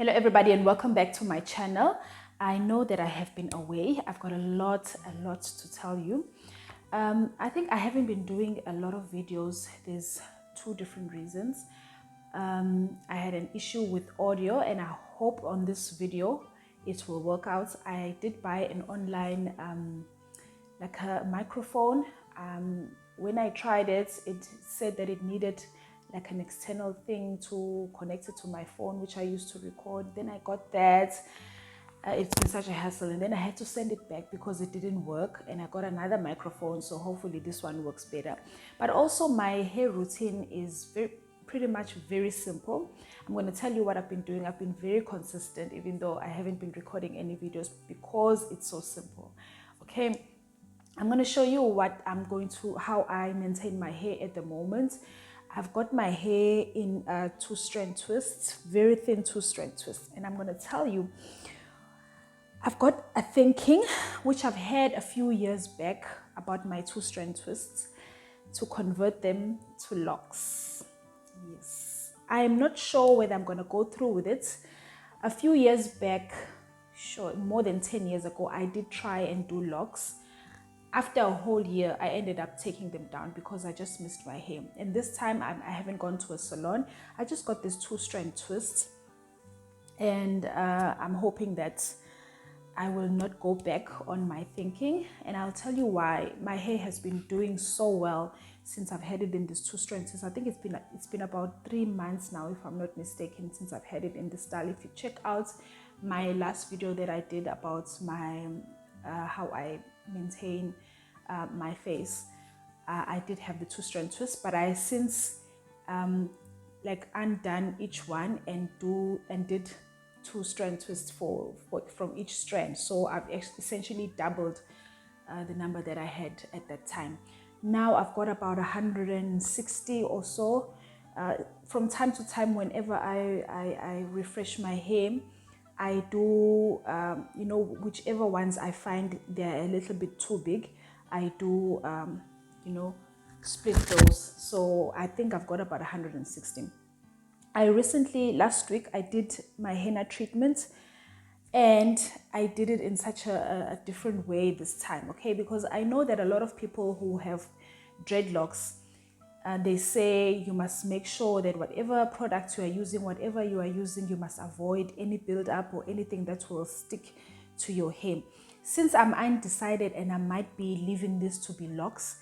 Hello everybody and welcome back to my channel. I know that I have been away. I've got a lot to tell you. I think I haven't been doing a lot of videos. There's two different reasons. I had an issue with audio and I hope on this video it will work out. I did buy an online like a microphone. When I tried it, it said that it needed like an external thing to connect it to my phone, which I used to record. Then I got that. It's been such a hassle, and then I had to send it back because it didn't work, and I got another microphone, so hopefully this one works better. But also my hair routine is pretty much very simple. I'm going to tell you what I've been doing. I've been very consistent, even though I haven't been recording any videos because it's so simple. Okay, I'm going to show you how I maintain my hair at the moment. I've got my hair in a 2-strand twist, very thin 2-strand twist, and I'm going to tell you, I've got a thinking which I've had a few years back about my 2-strand twists to convert them to locks. Yes, I am not sure whether I'm going to go through with it. A few years back, sure, more than 10 years ago, I did try and do locks. After a whole year, I ended up taking them down because I just missed my hair. And this time, I haven't gone to a salon. I just got this 2-strand twist. And I'm hoping that I will not go back on my thinking. And I'll tell you why. My hair has been doing so well since I've had it in this 2-strand twist. I think it's been about 3 months now, if I'm not mistaken, since I've had it in this style. If you check out my last video that I did about my how I maintain my face, I did have the 2-strand twist, but I since like undone each one and did 2-strand twist from each strand. So I've essentially doubled the number that I had at that time. Now I've got about 160 or so. From time to time, whenever I refresh my hair, I do, whichever ones I find they're a little bit too big, I do, split those. So I think I've got about 160. Last week, I did my henna treatment and I did it in such a different way this time, okay? Because I know that a lot of people who have dreadlocks, they say you must make sure that whatever product you are using, you must avoid any buildup or anything that will stick to your hair. Since I'm undecided and I might be leaving this to be locks,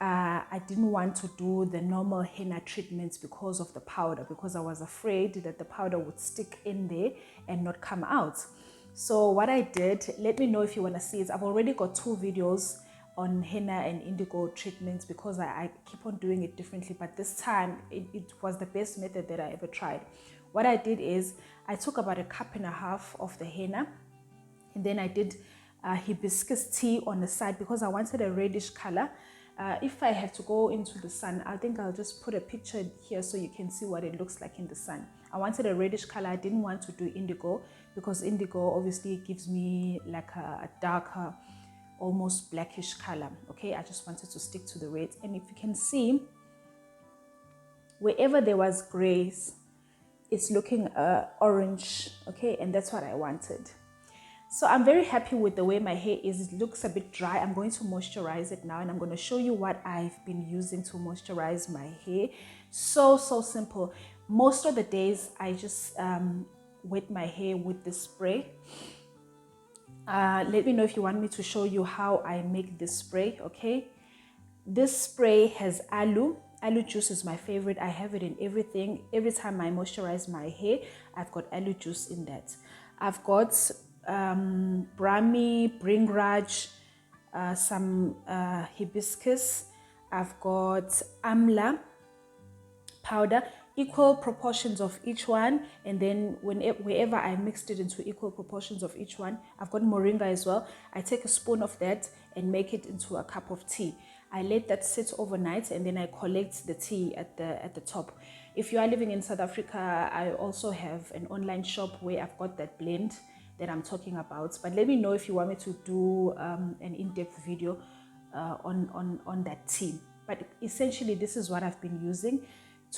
I didn't want to do the normal henna treatments because of the powder, because I was afraid that the powder would stick in there and not come out. So what I did, let me know if you want to see it. I've already got 2 videos on henna and indigo treatments because I keep on doing it differently, but this time it was the best method that I ever tried. What I did is I took about 1.5 cups of the henna, and then I did hibiscus tea on the side because I wanted a reddish color. If I have to go into the sun, I think I'll just put a picture here so you can see what it looks like in the sun. I wanted a reddish color. I didn't want to do indigo because indigo obviously gives me like a darker, almost blackish color. Okay, I just wanted to stick to the red. And if you can see, wherever there was grays, it's looking orange. Okay, and that's what I wanted. So I'm very happy with the way my hair is. It looks a bit dry. I'm going to moisturize it now, and I'm going to show you what I've been using to moisturize my hair. So simple. Most of the days I just wet my hair with this spray. Let me know if you want me to show you how I make this spray. Okay, this spray has aloe juice. Is my favorite. I have it in everything. Every time I moisturize my hair, I've got aloe juice in that. I've got Bhrami, Bhringraj, some hibiscus. I've got Amla powder, equal proportions of each one, and then wherever I mixed it into equal proportions of each one. I've got Moringa as well. I take a spoon of that and make it into a cup of tea. I let that sit overnight, and then I collect the tea at the top. If you are living in South Africa, I also have an online shop where I've got that blend that I'm talking about. But let me know if you want me to do an in-depth video on that tea. But essentially, this is what I've been using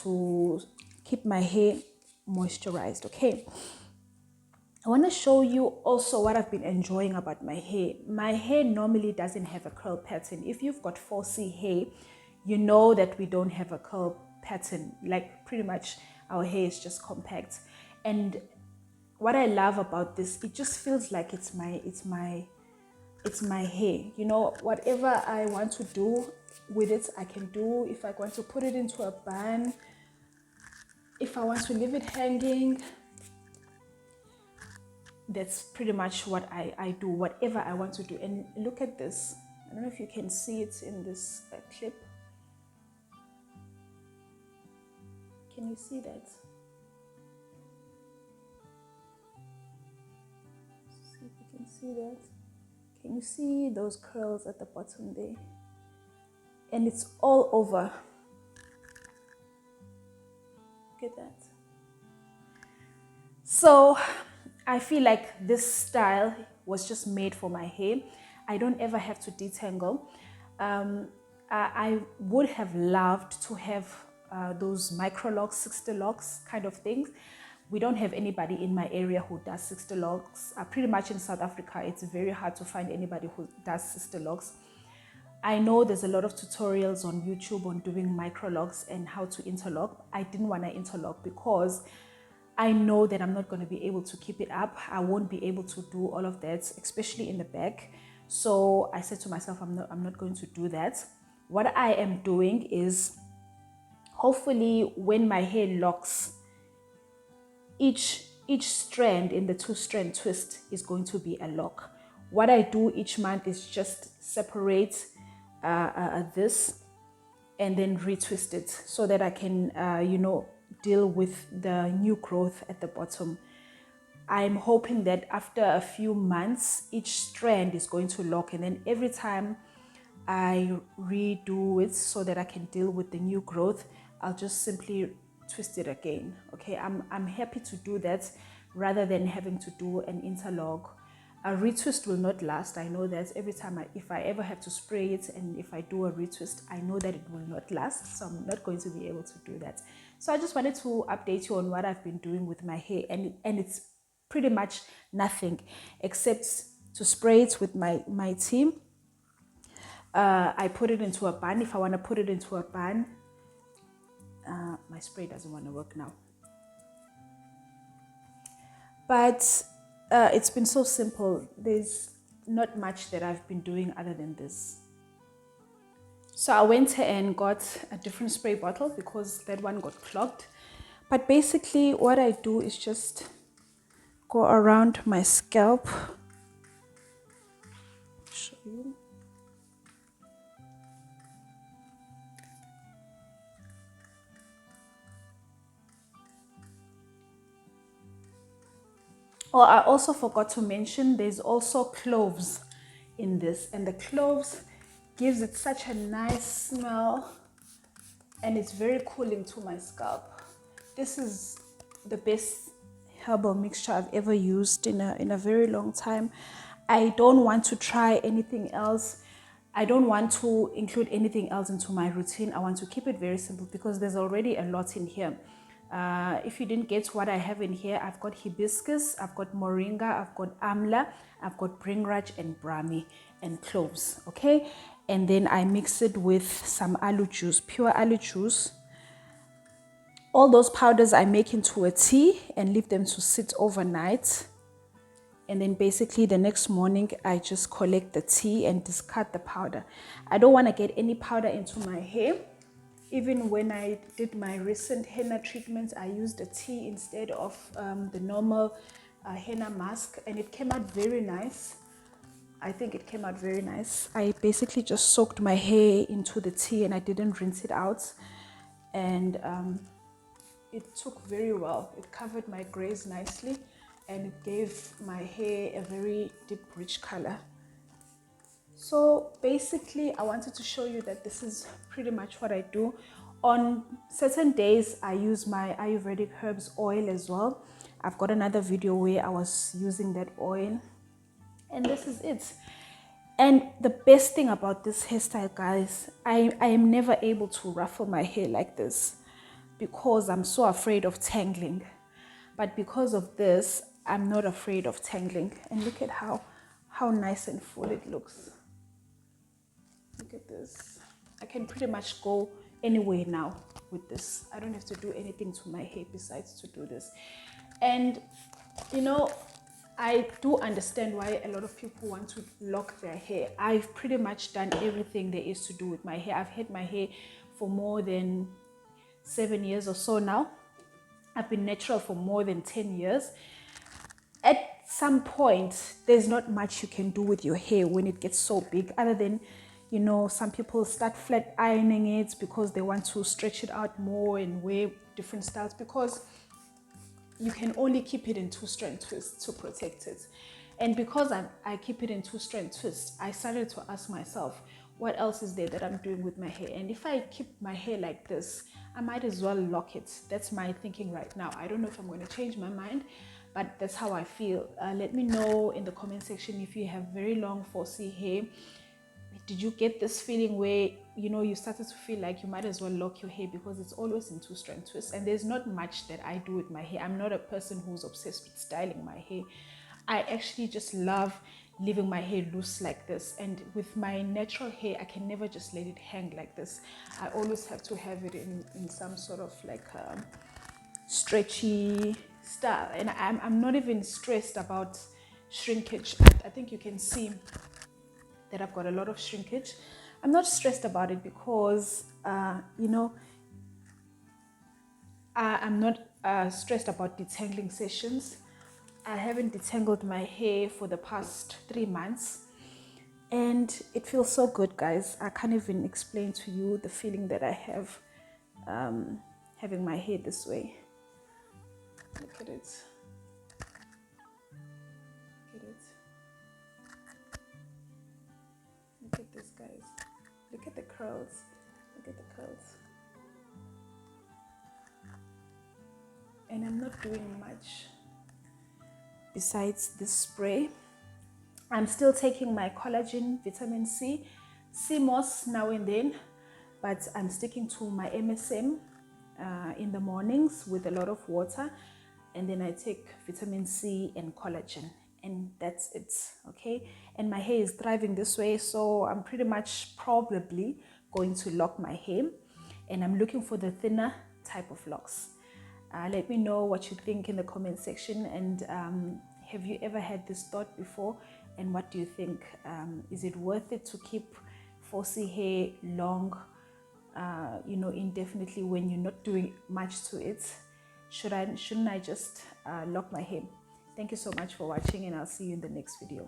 to keep my hair moisturized. Okay, I want to show you also what I've been enjoying about my hair. My hair normally doesn't have a curl pattern. If you've got 4C hair, you know that we don't have a curl pattern. Like pretty much our hair is just compact. And what I love about this, it just feels like it's my hair. You know, whatever I want to do with it, I can do. If I want to put it into a bun, if I want to leave it hanging, that's pretty much what I do, whatever I want to do. And look at this. I don't know if you can see it in this clip. Can you see that? See if you can see that. Can you see those curls at the bottom there? And it's all over. Look at that. So I feel like this style was just made for my hair. I don't ever have to detangle. I would have loved to have those micro locks, 60 locks kind of things. We don't have anybody in my area who does 60 locks. Pretty much in South Africa, it's very hard to find anybody who does 60 locks. I know there's a lot of tutorials on YouTube on doing micro locks and how to interlock. I didn't want to interlock because I know that I'm not going to be able to keep it up. I won't be able to do all of that, especially in the back. So I said to myself, I'm not going to do that. What I am doing is, hopefully when my hair locks, each strand in the 2-strand twist is going to be a lock. What I do each month is just separate this and then retwist it so that I can, deal with the new growth at the bottom. I'm hoping that after a few months, each strand is going to lock, and then every time I redo it so that I can deal with the new growth, I'll just simply twist it again. Okay, I'm happy to do that rather than having to do an interlock. A retwist will not last. I know that every time if I ever have to spray it and if I do a retwist, I know that it will not last. So I'm not going to be able to do that. So I just wanted to update you on what I've been doing with my hair, and it's pretty much nothing except to spray it with my tea. I put it into a bun. If I want to put it into a bun, my spray doesn't want to work now. But it's been so simple. There's not much that I've been doing other than this. So I went and got a different spray bottle because that one got clogged. But basically what I do is just go around my scalp. Show you. Oh, I also forgot to mention there's also cloves in this, and the cloves gives it such a nice smell and it's very cooling to my scalp. This is the best herbal mixture I've ever used in a very long time. I don't want to try anything else. I don't want to include anything else into my routine. I want to keep it very simple because there's already a lot in here. If you didn't get what I have in here, I've got hibiscus, I've got moringa, I've got amla, I've got Bhringraj and Bhrami and cloves, okay? And then I mix it with some aloe juice, pure aloe juice. All those powders I make into a tea and leave them to sit overnight. And then basically the next morning, I just collect the tea and discard the powder. I don't want to get any powder into my hair. Even when I did my recent henna treatments, I used a tea instead of the normal henna mask, and it came out very nice. I think it came out very nice. I basically just soaked my hair into the tea and I didn't rinse it out. And it took very well. It covered my grays nicely and it gave my hair a very deep, rich color. So basically, I wanted to show you that this is pretty much what I do. On certain days, I use my Ayurvedic herbs oil as well. I've got another video where I was using that oil. And this is it. And the best thing about this hairstyle, guys, I am never able to ruffle my hair like this because I'm so afraid of tangling. But because of this, I'm not afraid of tangling. And look at how nice and full it looks. Look at this. I can pretty much go anywhere now with this. I don't have to do anything to my hair besides to do this. And you know, I do understand why a lot of people want to lock their hair. I've pretty much done everything there is to do with my hair. I've had my hair for more than 7 years or so now. I've been natural for more than 10 years. At some point, there's not much you can do with your hair when it gets so big, other than, you know, some people start flat ironing it because they want to stretch it out more and wear different styles, because you can only keep it in 2-strand twist to protect it. And because I keep it in 2-strand twist, I started to ask myself, what else is there that I'm doing with my hair? And if I keep my hair like this, I might as well lock it. That's my thinking right now. I don't know if I'm going to change my mind, but that's how I feel. Let me know in the comment section if you have very long 4C hair. Did you get this feeling where, you know, you started to feel like you might as well lock your hair, because it's always in 2-strand twist, and there's not much that I do with my hair. I'm not a person who's obsessed with styling my hair. I actually just love leaving my hair loose like this, and with my natural hair I can never just let it hang like this. I always have to have it in some sort of like stretchy style, and I'm not even stressed about shrinkage. I think you can see that I've got a lot of shrinkage. I'm not stressed about it because you know, I'm not stressed about detangling sessions. I haven't detangled my hair for the past 3 months, and it feels so good, guys. I can't even explain to you the feeling that I have having my hair this way. Look at it. Look at it. Look at this, guys. Look at the curls. Look at the curls. And I'm not doing much besides this spray. I'm still taking my collagen, vitamin C, CMOS now and then, but I'm sticking to my MSM in the mornings with a lot of water, and then I take vitamin C and collagen, and that's it. Okay, and my hair is thriving this way, so I'm pretty much probably going to lock my hair, and I'm looking for the thinner type of locks. Let me know what you think in the comment section, and have you ever had this thought before, and what do you think? Is it worth it to keep 4C hair long, you know, indefinitely when you're not doing much to it? Shouldn't I just lock my hair? Thank you so much for watching, and I'll see you in the next video.